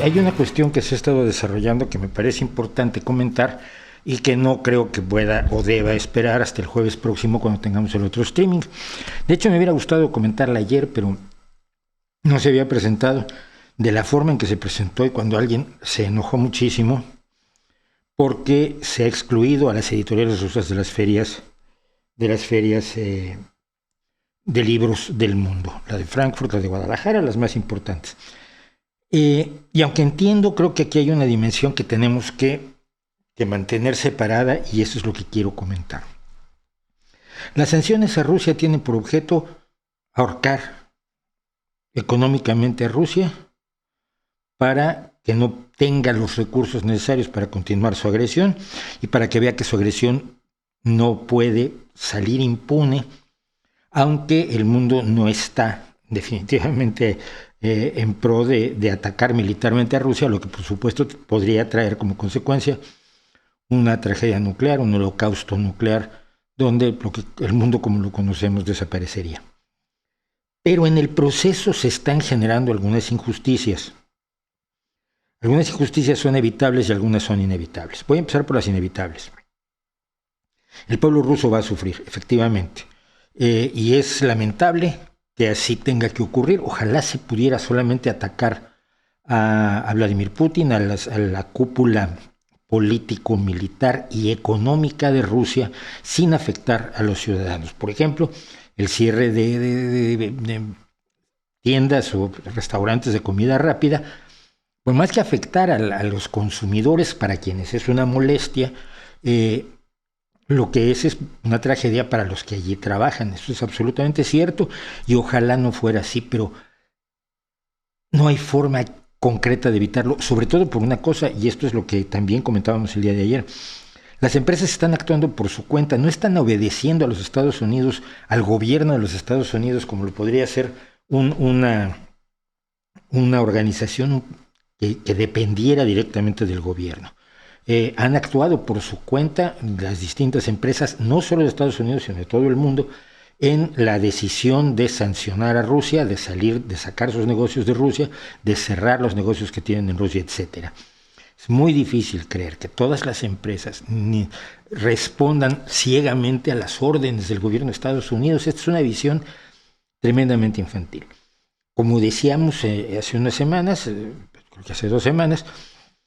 hay una cuestión que se ha estado desarrollando que me parece importante comentar y que no creo que pueda o deba esperar hasta el jueves próximo cuando tengamos el otro streaming. De hecho, me hubiera gustado comentarla ayer, pero no se había presentado de la forma en que se presentó y cuando alguien se enojó muchísimo porque se ha excluido a las editoriales rusas de las ferias de libros del mundo, la de Frankfurt, la de Guadalajara, las más importantes. Y aunque entiendo, creo que aquí hay una dimensión que tenemos que mantener separada y eso es lo que quiero comentar. Las sanciones a Rusia tienen por objeto ahorcar económicamente a Rusia para que no tenga los recursos necesarios para continuar su agresión y para que vea que su agresión no puede salir impune, aunque el mundo no está definitivamente en pro de atacar militarmente a Rusia, lo que por supuesto podría traer como consecuencia una tragedia nuclear, un holocausto nuclear, donde el mundo como lo conocemos desaparecería. Pero en el proceso se están generando algunas injusticias. Algunas injusticias son evitables y algunas son inevitables. Voy a empezar por las inevitables. El pueblo ruso va a sufrir, efectivamente. Y es lamentable que así tenga que ocurrir. Ojalá se pudiera solamente atacar a Vladimir Putin, a la cúpula político-militar y económica de Rusia, sin afectar a los ciudadanos. Por ejemplo, el cierre de tiendas o restaurantes de comida rápida, pues más que afectar a los consumidores, para quienes es una molestia, lo que es una tragedia para los que allí trabajan. Eso es absolutamente cierto y ojalá no fuera así, pero no hay forma concreta de evitarlo, sobre todo por una cosa, y esto es lo que también comentábamos el día de ayer. Las empresas están actuando por su cuenta, no están obedeciendo a los Estados Unidos, al gobierno de los Estados Unidos, como lo podría ser una organización que dependiera directamente del gobierno. Han actuado por su cuenta las distintas empresas, no solo de Estados Unidos, sino de todo el mundo, en la decisión de sancionar a Rusia, de sacar sus negocios de Rusia, de cerrar los negocios que tienen en Rusia, etc. Es muy difícil creer que todas las empresas respondan ciegamente a las órdenes del gobierno de Estados Unidos. Esta es una visión tremendamente infantil. Como decíamos hace unas semanas, creo que hace 2 semanas,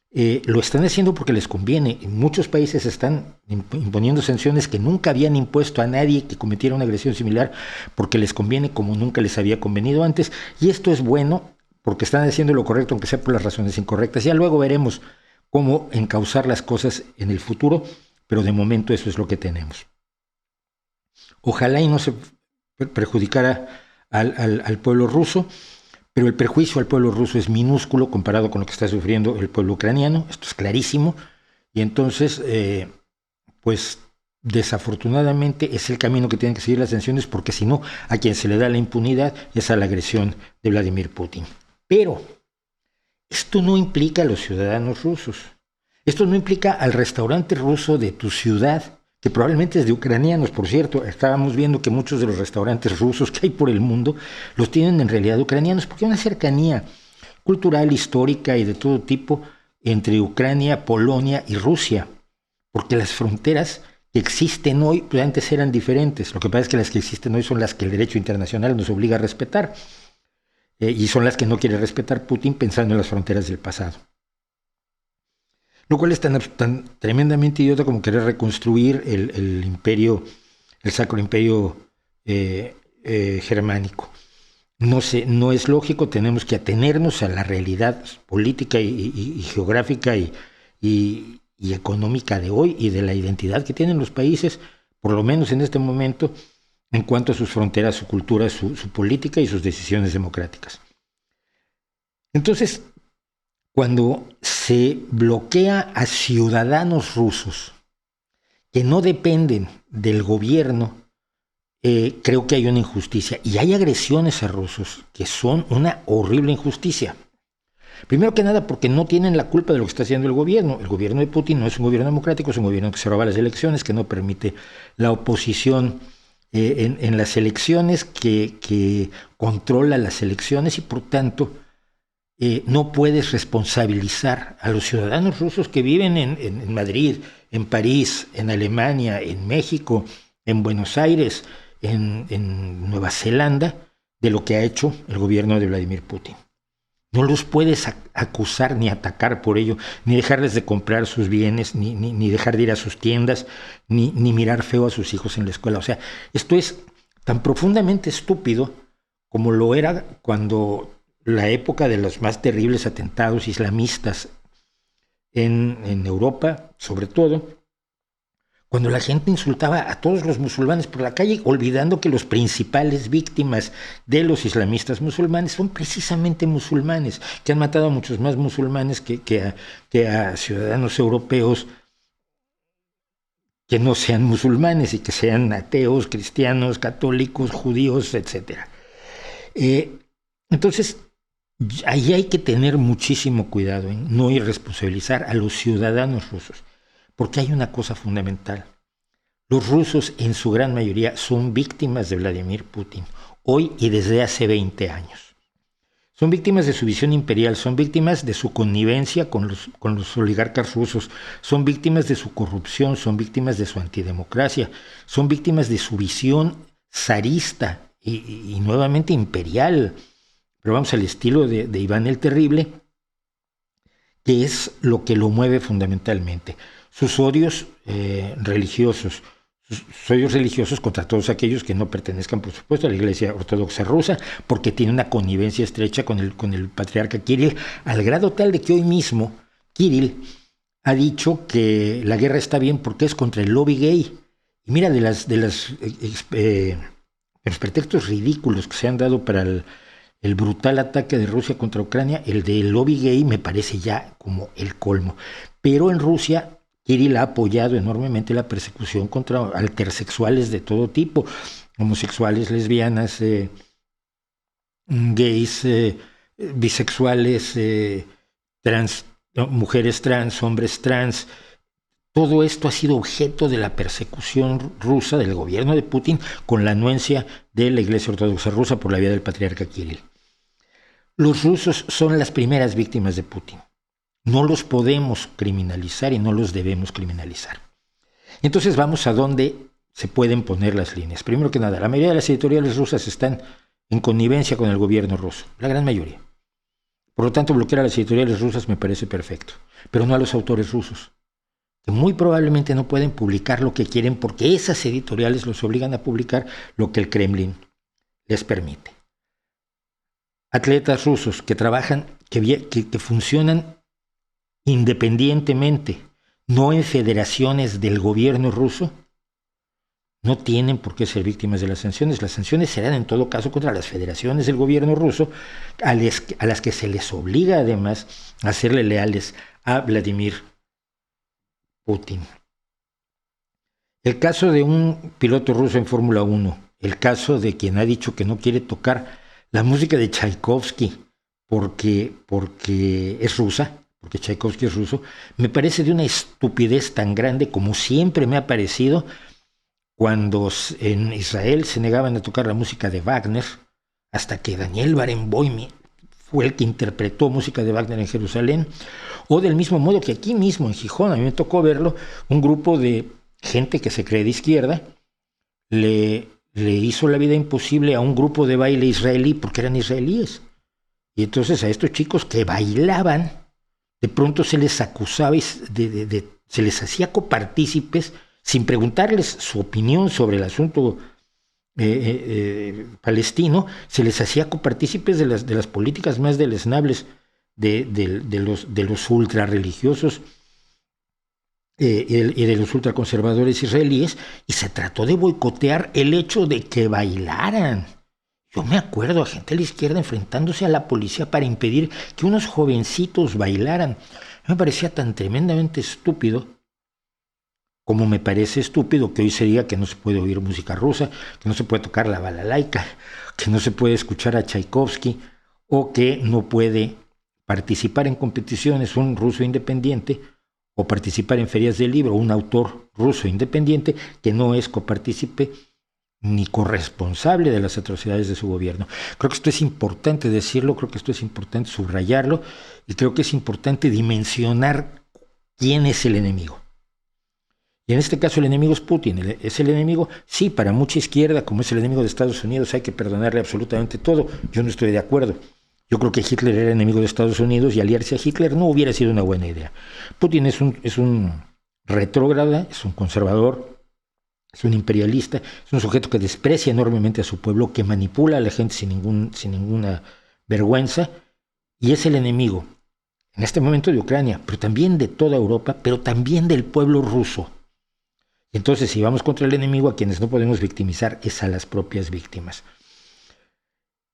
lo están haciendo porque les conviene. En muchos países están imponiendo sanciones que nunca habían impuesto a nadie que cometiera una agresión similar porque les conviene como nunca les había convenido antes. Y esto es bueno porque están haciendo lo correcto, aunque sea por las razones incorrectas. Ya luego veremos cómo encauzar las cosas en el futuro, pero de momento eso es lo que tenemos. Ojalá y no se perjudicara al pueblo ruso, pero el perjuicio al pueblo ruso es minúsculo comparado con lo que está sufriendo el pueblo ucraniano. Esto es clarísimo. Y entonces, pues desafortunadamente es el camino que tienen que seguir las sanciones, porque si no, a quien se le da la impunidad es a la agresión de Vladimir Putin. Pero esto no implica a los ciudadanos rusos. Esto no implica al restaurante ruso de tu ciudad, que probablemente es de ucranianos, por cierto. Estábamos viendo que muchos de los restaurantes rusos que hay por el mundo los tienen en realidad ucranianos, porque hay una cercanía cultural, histórica y de todo tipo entre Ucrania, Polonia y Rusia, porque las fronteras que existen hoy pues antes eran diferentes. Lo que pasa es que las que existen hoy son las que el derecho internacional nos obliga a respetar, y son las que no quiere respetar Putin pensando en las fronteras del pasado. Lo cual es tan tremendamente idiota como querer reconstruir el imperio, el sacro imperio germánico. No es lógico, tenemos que atenernos a la realidad política y geográfica y económica de hoy y de la identidad que tienen los países, por lo menos en este momento, en cuanto a sus fronteras, su cultura, su política y sus decisiones democráticas. Entonces, cuando se bloquea a ciudadanos rusos que no dependen del gobierno, creo que hay una injusticia. Y hay agresiones a rusos que son una horrible injusticia. Primero que nada porque no tienen la culpa de lo que está haciendo el gobierno. El gobierno de Putin no es un gobierno democrático, es un gobierno que se roba las elecciones, que no permite la oposición en las elecciones, que controla las elecciones y por tanto no puedes responsabilizar a los ciudadanos rusos que viven en Madrid, en París, en Alemania, en México, en Buenos Aires, en Nueva Zelanda, de lo que ha hecho el gobierno de Vladimir Putin. No los puedes acusar ni atacar por ello, ni dejarles de comprar sus bienes, ni dejar de ir a sus tiendas, ni mirar feo a sus hijos en la escuela. O sea, esto es tan profundamente estúpido como lo era cuando la época de los más terribles atentados islamistas en Europa, sobre todo, cuando la gente insultaba a todos los musulmanes por la calle, olvidando que los principales víctimas de los islamistas musulmanes son precisamente musulmanes, que han matado a muchos más musulmanes que a ciudadanos europeos que no sean musulmanes y que sean ateos, cristianos, católicos, judíos, etc. Entonces, ahí hay que tener muchísimo cuidado en no irresponsabilizar a los ciudadanos rusos. Porque hay una cosa fundamental. Los rusos en su gran mayoría son víctimas de Vladimir Putin, hoy y desde hace 20 años. Son víctimas de su visión imperial, son víctimas de su connivencia con los oligarcas rusos, son víctimas de su corrupción, son víctimas de su antidemocracia, son víctimas de su visión zarista y nuevamente imperial, pero vamos al estilo de Iván el Terrible, que es lo que lo mueve fundamentalmente. Sus odios religiosos, contra todos aquellos que no pertenezcan, por supuesto, a la Iglesia Ortodoxa rusa, porque tiene una connivencia estrecha con el patriarca Kirill, al grado tal de que hoy mismo Kirill ha dicho que la guerra está bien porque es contra el lobby gay. Y mira, de los pretextos ridículos que se han dado para el brutal ataque de Rusia contra Ucrania, el del lobby gay me parece ya como el colmo. Pero en Rusia, Kirill ha apoyado enormemente la persecución contra altersexuales de todo tipo, homosexuales, lesbianas, gays, bisexuales, trans, mujeres trans, hombres trans. Todo esto ha sido objeto de la persecución rusa del gobierno de Putin con la anuencia de la Iglesia Ortodoxa rusa por la vía del patriarca Kirill. Los rusos son las primeras víctimas de Putin. No los podemos criminalizar y no los debemos criminalizar. Entonces vamos a dónde se pueden poner las líneas. Primero que nada, la mayoría de las editoriales rusas están en connivencia con el gobierno ruso, la gran mayoría. Por lo tanto, bloquear a las editoriales rusas me parece perfecto, pero no a los autores rusos, que muy probablemente no pueden publicar lo que quieren porque esas editoriales los obligan a publicar lo que el Kremlin les permite. Atletas rusos que trabajan, que funcionan independientemente, no en federaciones del gobierno ruso, no tienen por qué ser víctimas de las sanciones. Las sanciones serán en todo caso contra las federaciones del gobierno ruso, a las que se les obliga además a serle leales a Vladimir Putin. El caso de un piloto ruso en Fórmula 1, el caso de quien ha dicho que no quiere tocar la música de Tchaikovsky porque es rusa, porque Tchaikovsky es ruso, me parece de una estupidez tan grande como siempre me ha parecido cuando en Israel se negaban a tocar la música de Wagner, hasta que Daniel Barenboim fue el que interpretó música de Wagner en Jerusalén, o del mismo modo que aquí mismo en Gijón, a mí me tocó verlo, un grupo de gente que se cree de izquierda le hizo la vida imposible a un grupo de baile israelí porque eran israelíes. Y entonces a estos chicos que bailaban, de pronto se les acusaba y se les hacía copartícipes sin preguntarles su opinión sobre el asunto palestino, se les hacía copartícipes de las políticas más deleznables de los ultrarreligiosos y de los ultraconservadores israelíes, y se trató de boicotear el hecho de que bailaran. Yo me acuerdo a gente de la izquierda enfrentándose a la policía para impedir que unos jovencitos bailaran. Me parecía tan tremendamente estúpido como me parece estúpido que hoy se diga que no se puede oír música rusa, que no se puede tocar la balalaika, que no se puede escuchar a Tchaikovsky o que no puede participar en competiciones un ruso independiente o participar en ferias del libro un autor ruso independiente que no es copartícipe ni corresponsable de las atrocidades de su gobierno. Creo que esto es importante decirlo, creo que esto es importante subrayarlo, y creo que es importante dimensionar quién es el enemigo. Y en este caso el enemigo es Putin. Es el enemigo, sí, para mucha izquierda, como es el enemigo de Estados Unidos, hay que perdonarle absolutamente todo. Yo no estoy de acuerdo. Yo creo que Hitler era enemigo de Estados Unidos y aliarse a Hitler no hubiera sido una buena idea. Putin es un retrógrada, es un conservador, es un imperialista, es un sujeto que desprecia enormemente a su pueblo, que manipula a la gente sin ninguna vergüenza, y es el enemigo, en este momento de Ucrania, pero también de toda Europa, pero también del pueblo ruso. Y entonces, si vamos contra el enemigo, a quienes no podemos victimizar es a las propias víctimas.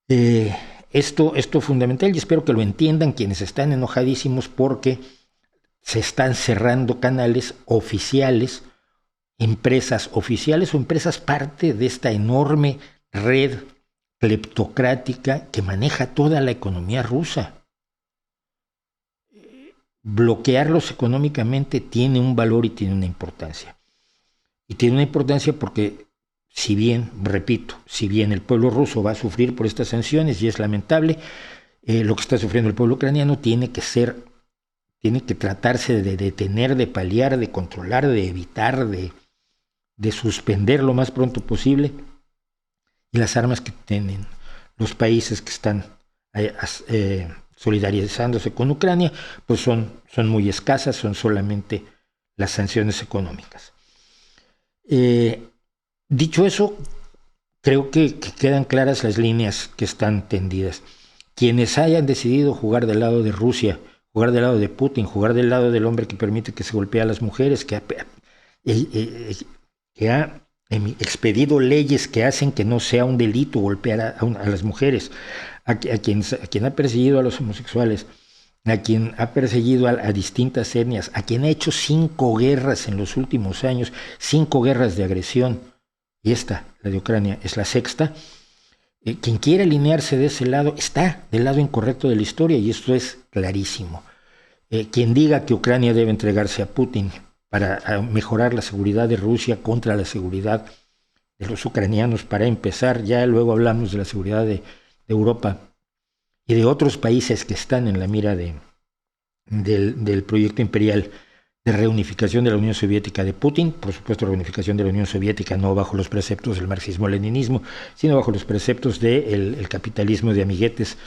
Esto es fundamental y espero que lo entiendan quienes están enojadísimos porque se están cerrando canales oficiales, empresas oficiales o empresas parte de esta enorme red cleptocrática que maneja toda la economía rusa. Bloquearlos económicamente tiene un valor y tiene una importancia. Y tiene una importancia porque, si bien, repito, si bien el pueblo ruso va a sufrir por estas sanciones y es lamentable, lo que está sufriendo el pueblo ucraniano tiene que tratarse de detener, de paliar, de controlar, de evitar, de suspender lo más pronto posible. Y las armas que tienen los países que están solidarizándose con Ucrania, pues son muy escasas, son solamente las sanciones económicas. Dicho eso, creo que quedan claras las líneas que están tendidas. Quienes hayan decidido jugar del lado de Rusia, jugar del lado de Putin, jugar del lado del hombre que permite que se golpee a las mujeres, que ha expedido leyes que hacen que no sea un delito golpear a las mujeres, a quien ha perseguido a los homosexuales, a quien ha perseguido a distintas etnias, a quien ha hecho 5 guerras en los últimos años, 5 guerras de agresión, y esta, la de Ucrania, es la 6ª. Quien quiera alinearse de ese lado está del lado incorrecto de la historia, y esto es clarísimo. Quien diga que Ucrania debe entregarse a Putin para mejorar la seguridad de Rusia contra la seguridad de los ucranianos, para empezar, ya luego hablamos de la seguridad de Europa y de otros países que están en la mira del proyecto imperial de reunificación de la Unión Soviética de Putin, por supuesto reunificación de la Unión Soviética no bajo los preceptos del marxismo-leninismo, sino bajo los preceptos del capitalismo de amiguetes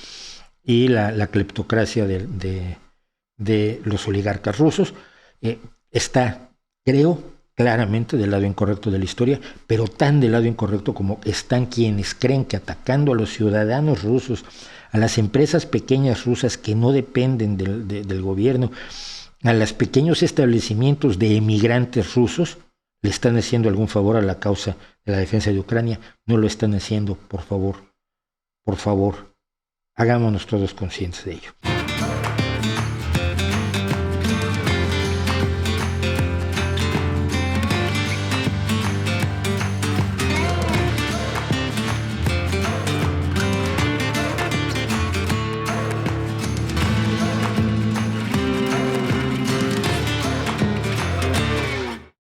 y la cleptocracia de los oligarcas rusos. Está, creo, claramente del lado incorrecto de la historia, pero tan del lado incorrecto como están quienes creen que atacando a los ciudadanos rusos, a las empresas pequeñas rusas que no dependen del gobierno, a los pequeños establecimientos de emigrantes rusos, le están haciendo algún favor a la causa de la defensa de Ucrania. No lo están haciendo, por favor, hagámonos todos conscientes de ello.